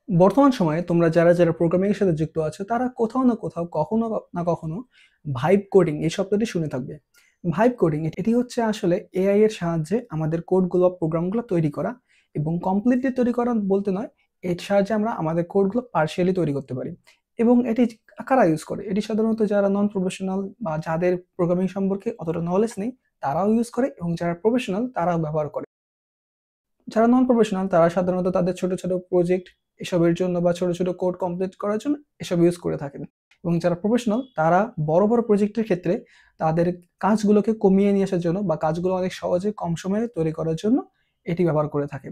বর্তমান সময়ে তোমরা যারা প্রোগ্রামিং এর সাথে যুক্ত আছো তারা কোথাও না কোথাও কখনো না কখনো ভাইব কোডিং এই শব্দটি শুনে থাকবে। ভাইব কোডিং এটি হচ্ছে আসলে এআই এর সাহায্যে আমাদের কোডগুলো প্রোগ্রামগুলো তৈরি করা, এবং কমপ্লিটলি তৈরি করা বলতে নয়, এর সাহায্যে আমরা আমাদের কোডগুলো পার্শিয়ালি তৈরি করতে পারি। এবং এটি কারা ইউজ করে? এটি সাধারণত যারা নন প্রফেশনাল বা যাদের প্রোগ্রামিং সম্পর্কে অতটা নলেজ নেই তারাও ইউজ করে, এবং যারা প্রফেশনাল তারাও ব্যবহার করে। যারা নন প্রফেশনাল তারা সাধারণত তাদের ছোট ছোট প্রজেক্ট এসবের জন্য বা ছোট ছোট কোড কমপ্লিট করার জন্য এসব ইউজ করে থাকেন। এবং যারা প্রফেশনাল তারা বড় বড় প্রজেক্টের ক্ষেত্রে তাদের কাজগুলোকে কমিয়ে নিয়ে আসার জন্য বা কাজগুলো অনেক সহজে কম সময়ে তৈরি করার জন্য এটি ব্যবহার করে থাকে।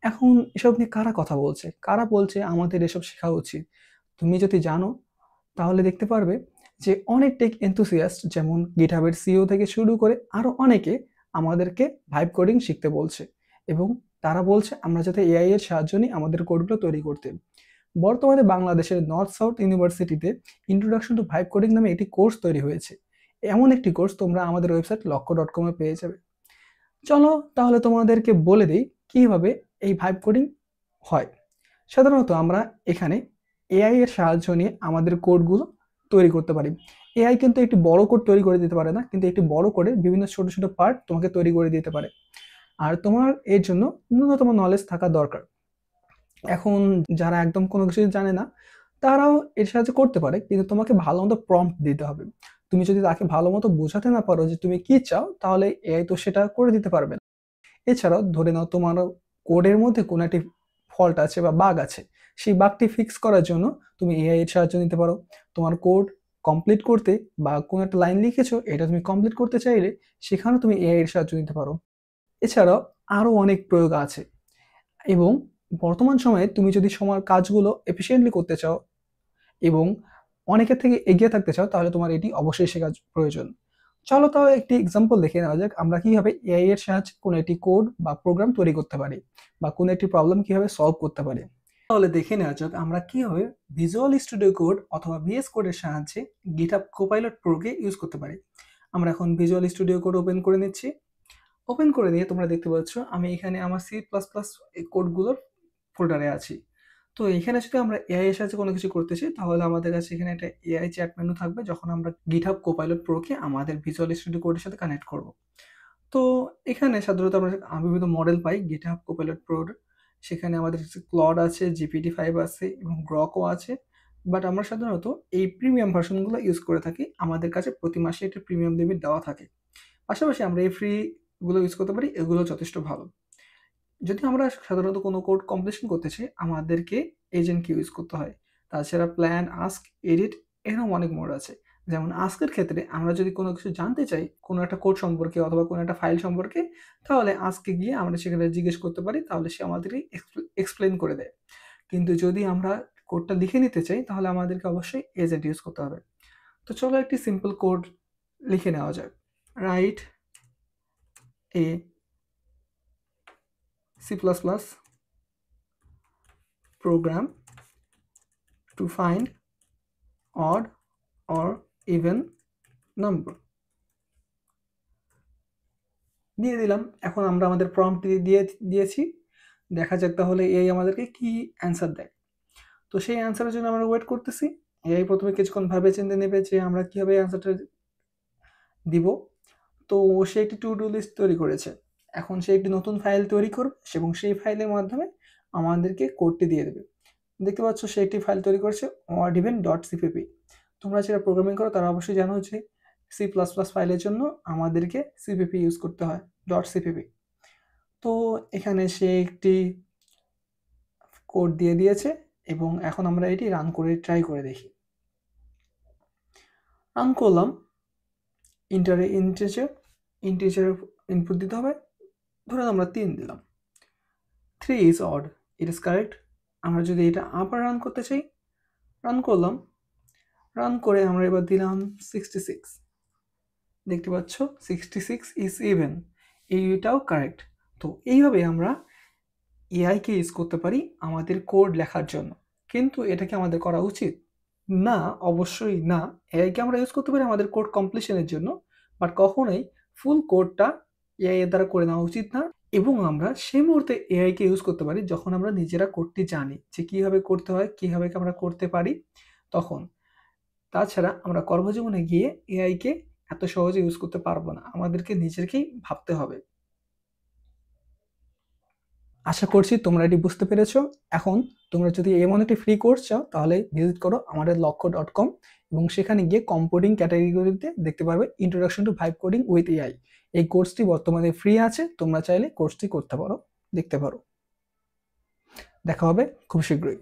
এখন এসব নিয়ে কারা কথা বলছে, কারা বলছে আমাদের এসব শেখা উচিত? তুমি যদি জানো তাহলে দেখতে পারবে যে অনেক টেক এনথুসিয়াস্ট যেমন গিটহাবের সিইও থেকে শুরু করে আরো অনেকে আমাদেরকে ভাইব কোডিং শিখতে বলছে, এবং তারা বলছে আমরা যাতে এআই এর সাহায্য নিই আমাদের কোডগুলো তৈরি করতে। বর্তমানে বাংলাদেশের নর্থ সাউথ ইউনিভার্সিটিতে ইন্ট্রোডাকশন টু ভাইব কোডিং নামে একটি কোর্স তৈরি হয়েছে। এমন একটি কোর্স তোমরা আমাদের ওয়েবসাইট লক্ষ্য.com এ পেয়ে যাবে। চলো তাহলে তোমাদেরকে বলে দিই কিভাবে এই ভাইব কোডিং হয়। সাধারণত আমরা এখানে এআই এর সাহায্য নিয়ে আমাদের কোডগুলো তৈরি করতে পারি। এআই কিন্তু একটি বড় কোড তৈরি করে দিতে পারে না, কিন্তু একটি বড় কোডে বিভিন্ন ছোট ছোট পার্ট তোমাকে তৈরি করে দিতে পারে। আর তোমার এর জন্য ন্যূনতম নলেজ থাকা দরকার। এখন যারা একদম কোনো কিছুই জানে না তারাও এর সাহায্যে করতে পারে, কিন্তু তোমাকে ভালো মতো প্রম্পট দিতে হবে। তুমি যদি তাকে ভালো মতো বোঝাতে না পারো যে তুমি কি চাও, তাহলে এআই তো সেটা করে দিতে পারবে না। এছাড়াও ধরে নাও তোমার কোডের মধ্যে কোনো একটি ফল্ট আছে বা বাগ আছে, সেই বাগটি ফিক্স করার জন্য তুমি এআই এর সাহায্য নিতে পারো। তোমার কোড কমপ্লিট করতে বা কোনো একটা লাইন লিখেছো এটা তুমি কমপ্লিট করতে চাইলে সেখানেও তুমি এআই এর সাহায্য নিতে পারো। এছাড়াও আরও অনেক প্রয়োগ আছে, এবং বর্তমান সময়ে তুমি যদি সময়ের কাজগুলো এফিসিয়েন্টলি করতে চাও এবং অনেকের থেকে এগিয়ে থাকতে চাও তাহলে তোমার এটি অবশ্যই শেখা প্রয়োজন। চলো তাও একটি এক্সাম্পল দেখে নেওয়া যাক আমরা কিভাবে এআই এর সাহায্যে কোনো একটি কোড বা প্রোগ্রাম তৈরি করতে পারি বা কোনো একটি প্রবলেম কিভাবে সলভ করতে পারি। তাহলে দেখে নেওয়া যাক আমরা কিভাবে ভিজুয়াল স্টুডিও কোড অথবা ভিএস কোডের সাহায্যে গিটহাব কোপাইলট প্রোকে ইউজ করতে পারি। আমরা এখন ভিজুয়াল স্টুডিও কোড ওপেন করে নিচ্ছি। ওপেন করে নিয়ে তোমরা দেখতে পাচ্ছ আমি এখানে আমার সি প্লাস প্লাস কোডগুলোর ফোল্ডারে আছি। তো এখানে যদি আমরা এআই এর সাহায্যে কোনো কিছু করতে চাই তাহলে আমাদের কাছে এখানে একটা এআই চ্যাট মেনু থাকবে যখন আমরা গিটহাব কোপাইলট প্রোকে আমাদের ভিজুয়াল স্টুডিও কোডের সাথে কানেক্ট করব। তো এখানে সাধারণত আমরা বিভিন্ন মডেল পাই গিটহাব কোপাইলট প্রোর। সেখানে আমাদের ক্লড আছে, জিপিটি-5 আছে এবং গ্রকও আছে। বাট আমরা সাধারণত এই প্রিমিয়াম ভার্সনগুলো ইউজ করে থাকি। আমাদের কাছে প্রতি মাসে একটা প্রিমিয়াম লিমিট দেওয়া থাকে। পাশাপাশি আমরা এই ফ্রি গুলো ইউজ করতে পারি, এগুলো যথেষ্ট ভালো। যদি আমরা সাধারণত কোনো কোড কমপ্লিশন করতে চাই আমাদেরকে এজেন্টকে ইউজ করতে হয়। তাছাড়া প্ল্যান, আস্ক, এডিট এরকম অনেক মোড আছে। যেমন আস্কের ক্ষেত্রে আমরা যদি কোনো কিছু জানতে চাই কোনো একটা কোড সম্পর্কে অথবা কোনো একটা ফাইল সম্পর্কে, তাহলে আস্কে গিয়ে আমরা সেখানে জিজ্ঞেস করতে পারি, তাহলে সে আমাদেরকে এক্সপ্লেন করে দেয়। কিন্তু যদি আমরা কোডটা লিখে নিতে চাই তাহলে আমাদেরকে অবশ্যই এজেন্ট ইউজ করতে হবে। তো চলো একটি সিম্পল কোড লিখে নেওয়া যাক। Write a C++ program to find odd or even number দিয়ে দিলাম। এখন আমরা আমাদের প্রম্পট দিয়েছি। দেখা যাক তাহলে এআই আমাদেরকে কি অ্যান্সার দেয়। তো সেই অ্যান্সারের জন্য আমরা ওয়েট করতেছি। এআই প্রথমে কিছুক্ষণ ভাবে চিন্তে নেবে যে আমরা কিভাবে অ্যান্সারটা দিব। তো সে একটি টু ডু লিস্ট তৈরি করেছে। এখন সে একটি নতুন ফাইল তৈরি করবে এবং সেই ফাইলের মাধ্যমে আমাদেরকে কোডটি দিয়ে দেবে। দেখতে পাচ্ছ সে একটি ফাইল তৈরি করেছে oddEven.cpp। তোমরা যারা প্রোগ্রামিং করো তারা অবশ্যই জানো যে সি প্লাস প্লাস ফাইলের জন্য আমাদেরকে সিপিপি ইউজ করতে হয়, .cpp। তো এখানে সে একটি কোড দিয়ে দিয়েছে এবং এখন আমরা এটি রান করে ট্রাই করে দেখি। রান করলাম। ইন্টিজার ইনপুট দিতে হবে। ধরুন আমরা 3 দিলাম। 3 is odd, it is correct। আমরা যদি এটা আবার রান করতে চাই, রান করলাম। রান করে আমরা এবার দিলাম 66। দেখতে পাচ্ছ 66 is even, এইটাও কারেক্ট। তো এইভাবে আমরা এআইকে ইউজ করতে পারি আমাদের কোড লেখার জন্য। কিন্তু এটা কি আমাদের করা উচিত? না, অবশ্যই না। এআইকে আমরা ইউজ করতে পারি আমাদের কোড কমপ্লিশনের জন্য, বাট কখনোই ফুল কোডটা এআই এর দ্বারা করে নেওয়া উচিত না। এবং আমরা সেই মুহূর্তে এআই কে ইউজ করতে পারি যখন আমরা নিজেরা কোডটি জানি যে কিভাবে করতে হয়, কিভাবে আমরা করতে পারি তখন। তাছাড়া আমরা কর্মজীবনে গিয়ে এআই কে এত সহজে ইউজ করতে পারবো না। আমাদেরকে নিজেকেই ভাবতে হবে। আশা করছি তোমরা এটি বুঝতে পেরেছো। এখন তোমরা যদি এমন একটি ফ্রি কোর্স চাও তাহলে ভিজিট করো আমাদের লক্ষ্য.com এবং সেখানে গিয়ে কম্পিউটিং ক্যাটাগরিতে দেখতে পারবে introduction to vibe coding with AI. এই কোর্সটি বর্তমানে ফ্রি আছে, তোমরা চাইলে কোর্সটি করতে পারো, দেখতে পারো। দেখা হবে খুব শীঘ্রই।